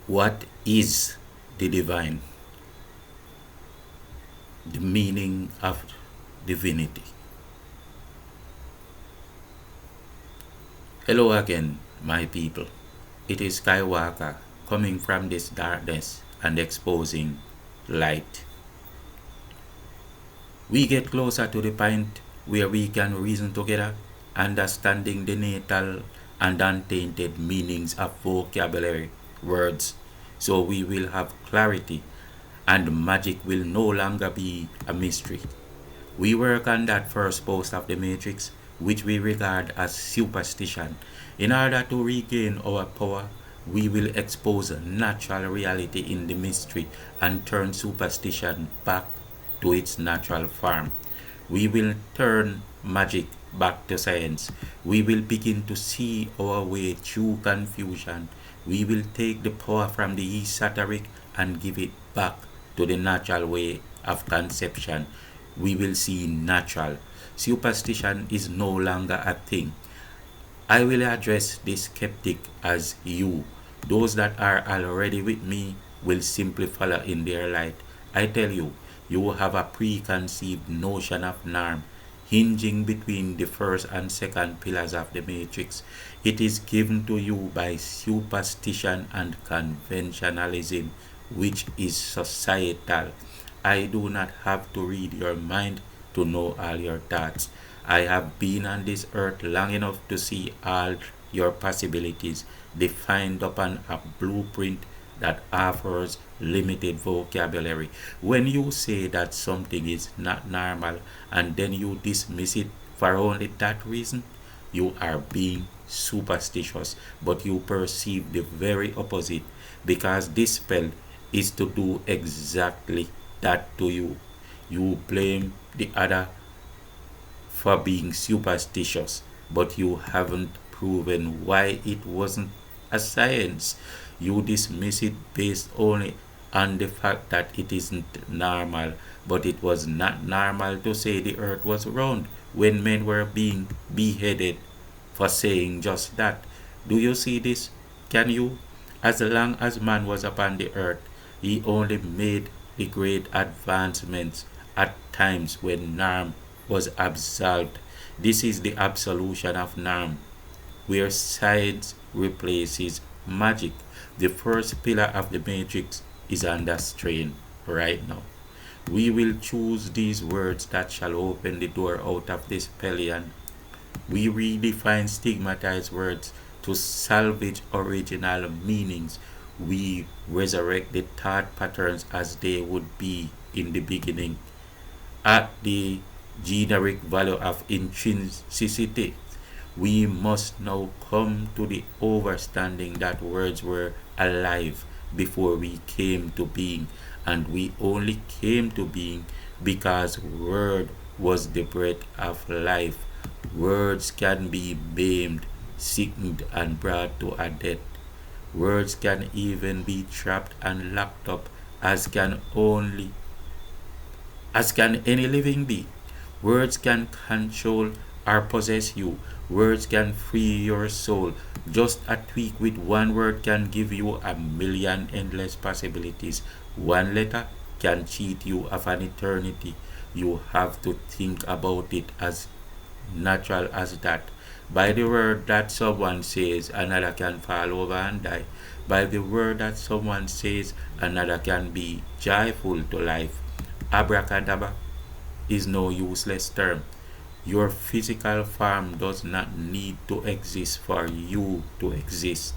What is the divine? The meaning of divinity. Hello again, my people. It is Skywalker coming from this darkness and exposing light. We get closer to the point where we can reason together, understanding the natal and untainted meanings of vocabulary, words, so we will have clarity and magic will no longer be a mystery. We work on that first post of the matrix, which we regard as superstition. In order to regain our power, we will expose natural reality in the mystery and turn superstition back to its natural form. We will turn magic back to science. We will begin to see our way through confusion. We will take the power from the esoteric and give it back to the natural way of conception. We will see natural. Superstition is no longer a thing. I will address the skeptic as you. Those that are already with me will simply follow in their light. I tell you, you have a preconceived notion of norm hinging between the first and second pillars of the matrix. It is given to you by superstition and conventionalism, which is societal. I do not have to read your mind to know all your thoughts. I have been on this earth long enough to see all your possibilities defined upon a blueprint that offers limited vocabulary. When you say that something is not normal and then you dismiss it for only that reason, you are being superstitious, but you perceive the very opposite because this spell is to do exactly that to you. You blame the other for being superstitious, but you haven't proven why it wasn't a science. You dismiss it based only on the fact that it isn't normal, but it was not normal to say the earth was round when men were being beheaded for saying just that. Do you see this? Can you? As long as man was upon the earth, he only made the great advancements at times when norm was absolved. This is the absolution of norm, where science replaces magic. The first pillar of the matrix is under strain right now. We will choose these words that shall open the door out of this spellion. We redefine stigmatized words to salvage original meanings. We resurrect the thought patterns as they would be in the beginning. At the generic value of intrinsicity, we must now come to the understanding that words were alive before we came to being, and we only came to being because word was the breath of life. Words can be maimed, sickened, and brought to a death. Words can even be trapped and locked up, as can only as can any living being. Words can control or possess you. Words can free your soul. Just a tweak with one word can give you a million endless possibilities. One letter can cheat you of an eternity. You have to think about it as natural as that. By the word that someone says, another can fall over and die. By the word that someone says, another can be joyful to life. Abracadabra is no useless term. Your physical form does not need to exist for you to exist.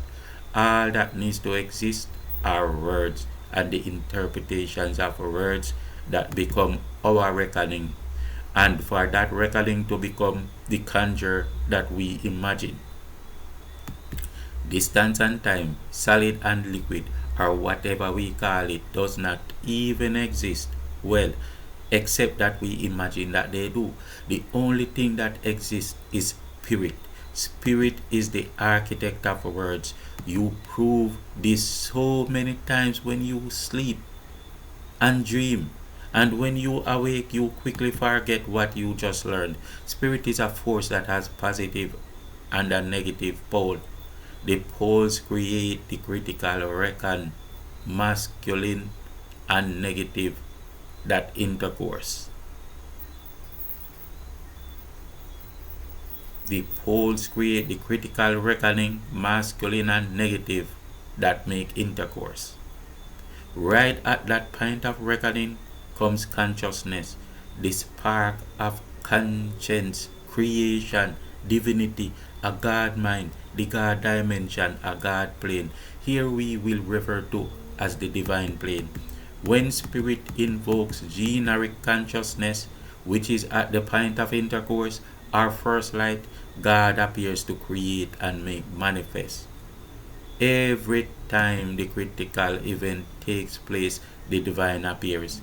All that needs to exist are words and the interpretations of words that become our reckoning, and for that reckoning to become the conjure that we imagine. Distance and time, solid and liquid, or whatever we call it, does not even exist. Well, except that we imagine that they do. The only thing that exists is spirit. Spirit is the architect of words. You prove this so many times when you sleep and dream. And when you awake, you quickly forget what you just learned. Spirit is a force that has positive and a negative pole. The poles create the critical reckon, masculine and negative, that intercourse. The poles create the critical reckoning, masculine and negative, that make intercourse. Right at that point of reckoning comes consciousness, the spark of conscience, creation, divinity, a God mind, the God dimension, a God plane. Here we will refer to as the divine plane. When spirit invokes generic consciousness, which is at the point of intercourse, our first light, God appears to create and make manifest. Every time the critical event takes place, the divine appears.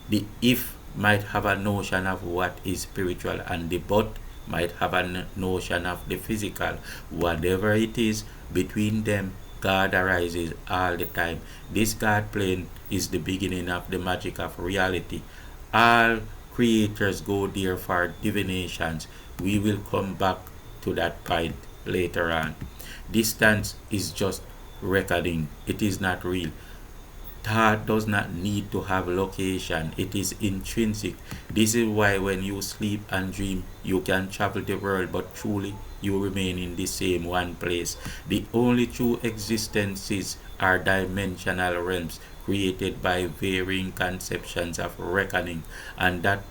The if might have a notion of what is spiritual, and the but might have a notion of the physical. Whatever it is between them, God arises all the time. This God plane is the beginning of the magic of reality. All creators go there for divinations. We will come back to that point later on. Distance is just recording, it is not real. Thought does not need to have location, it is intrinsic. This is why when you sleep and dream, you can travel the world, but truly you remain in the same one place. The only true existences are dimensional realms created by varying conceptions of reckoning, and that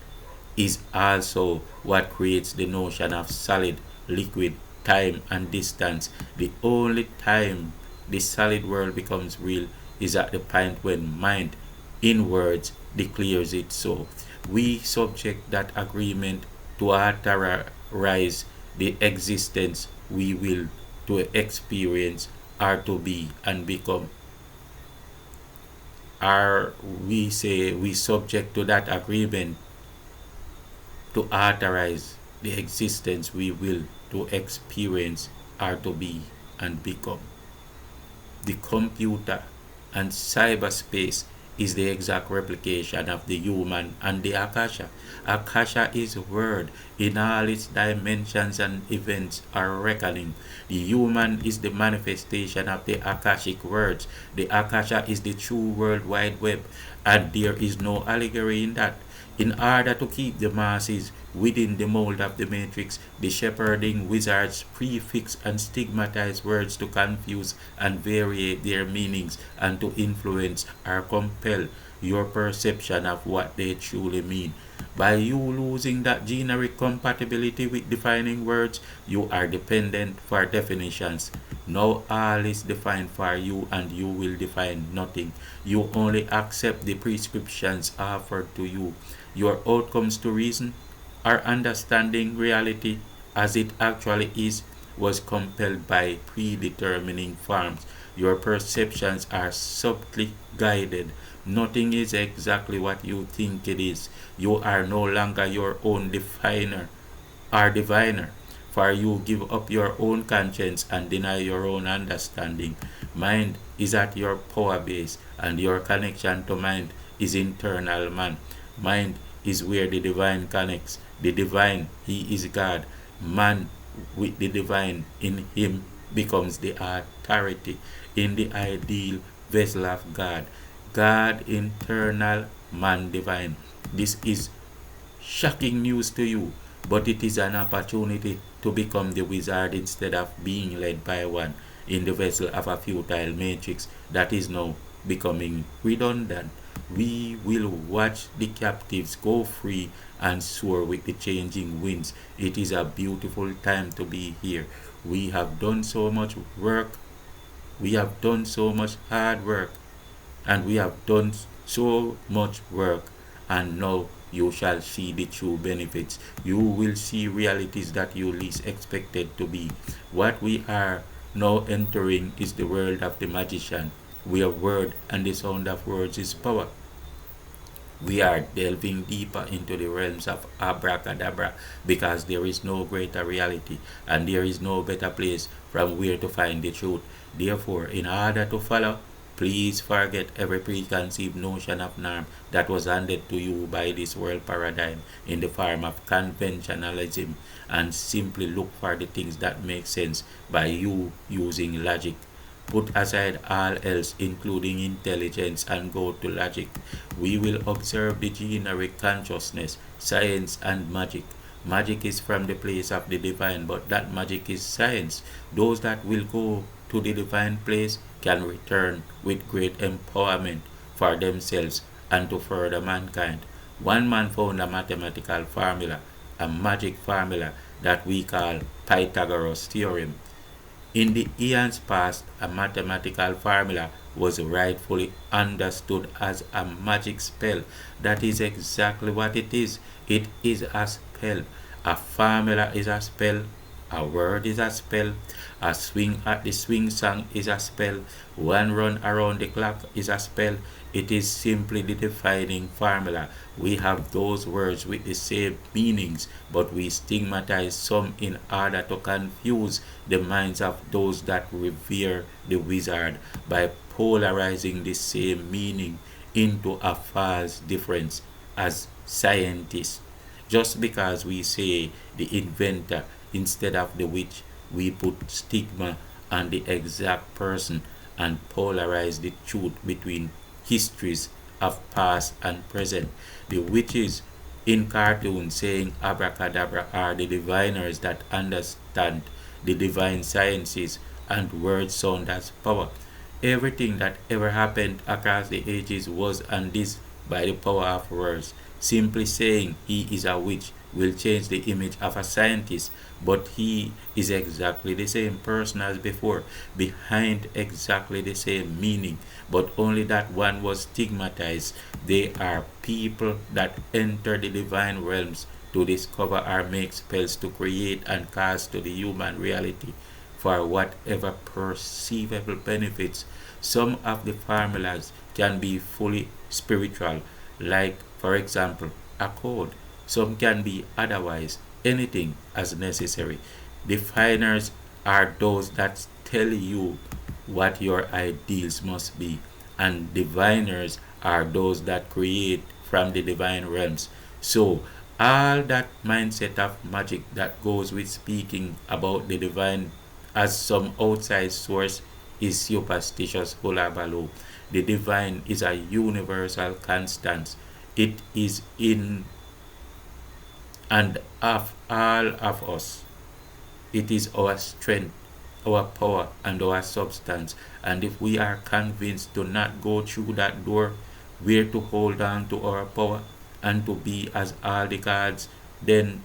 is also what creates the notion of solid, liquid, time, and distance. The only time the solid world becomes real is at the point when mind, in words, declares it so. We subject that agreement to authorize the existence we will to experience, are to be and become. Are we say we subject to that agreement to authorize the existence we will to experience, are to be and become. The computer and cyberspace is the exact replication of the human and the Akasha. Akasha is word in all its dimensions and events are reckoning. The human is the manifestation of the Akashic words. The Akasha is the true World Wide Web, and there is no allegory in that. In order to keep the masses within the mold of the matrix, the shepherding wizards prefix and stigmatize words to confuse and vary their meanings and to influence or compel your perception of what they truly mean. By you losing that generic compatibility with defining words, you are dependent for definitions. Now all is defined for you and you will define nothing. You only accept the prescriptions offered to you. Your outcomes to reason or understanding reality as it actually is was compelled by predetermining forms. Your perceptions are subtly guided. Nothing is exactly what you think it is. You are no longer your own definer or diviner, for you give up your own conscience and deny your own understanding. Mind is at your power base, and your connection to mind is internal man. Mind is where the divine connects. The divine, he is God. Man with the divine in him becomes the authority in the ideal vessel of God. God internal, man divine. This is shocking news to you, but it is an opportunity to become the wizard instead of being led by one in the vessel of a futile matrix that is now becoming redundant. We will watch the captives go free and soar with the changing winds. It is a beautiful time to be here. We have done so much work. We have done so much hard work. And we have done so much work. And now you shall see the true benefits. You will see realities that you least expected to be. What we are now entering is the world of the magician, where word and the sound of words is power. We are delving deeper into the realms of abracadabra because there is no greater reality and there is no better place from where to find the truth. Therefore, in order to follow, Please forget every preconceived notion of norm that was handed to you by this world paradigm in the form of conventionalism, and simply look for the things that make sense by you using logic. Put aside all else, including intelligence, and go to logic. We will observe the generic consciousness, science, and magic. Magic is from the place of the divine, but that magic is science. Those that will go to the divine place can return with great empowerment for themselves and to further mankind. One man found a mathematical formula, a magic formula that we call Pythagoras theorem. In the eons past, a mathematical formula was rightfully understood as a magic spell. That is exactly what it is. It is a spell. A formula is a spell. A word is a spell. A swing at the swing song is a spell. One run around the clock is a spell. It is simply the defining formula. We have those words with the same meanings, but we stigmatize some in order to confuse the minds of those that revere the wizard by polarizing the same meaning into a false difference as scientists. Just because we say the inventor instead of the witch, we put stigma on the exact person and polarize the truth between histories of past and present. The witches in cartoons saying abracadabra are the diviners that understand the divine sciences, and words sound as power. Everything that ever happened across the ages was and is by the power of words. Simply saying he is a witch will change the image of a scientist, but he is exactly the same person as before, behind exactly the same meaning, but only that one was stigmatized. They are people that enter the divine realms to discover or make spells to create and cast to the human reality for whatever perceivable benefits. Some of the formulas can be fully spiritual, like, for example, a code. Some can be otherwise, anything as necessary. Definers are those that tell you what your ideals must be, and diviners are those that create from the divine realms. So, all that mindset of magic that goes with speaking about the divine as some outside source is superstitious hullabaloo. The divine is a universal constant. It is in and of all of us. It is our strength, our power, and our substance. And if we are convinced to not go through that door, where to hold on to our power and to be as all the gods, then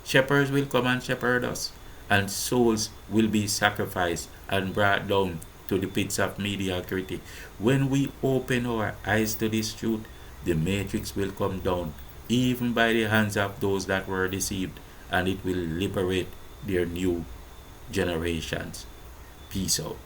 shepherds will come and shepherd us, and souls will be sacrificed and brought down to the pits of mediocrity. When we open our eyes to this truth, the matrix will come down, even by the hands of those that were deceived, and it will liberate their new generations. Peace out.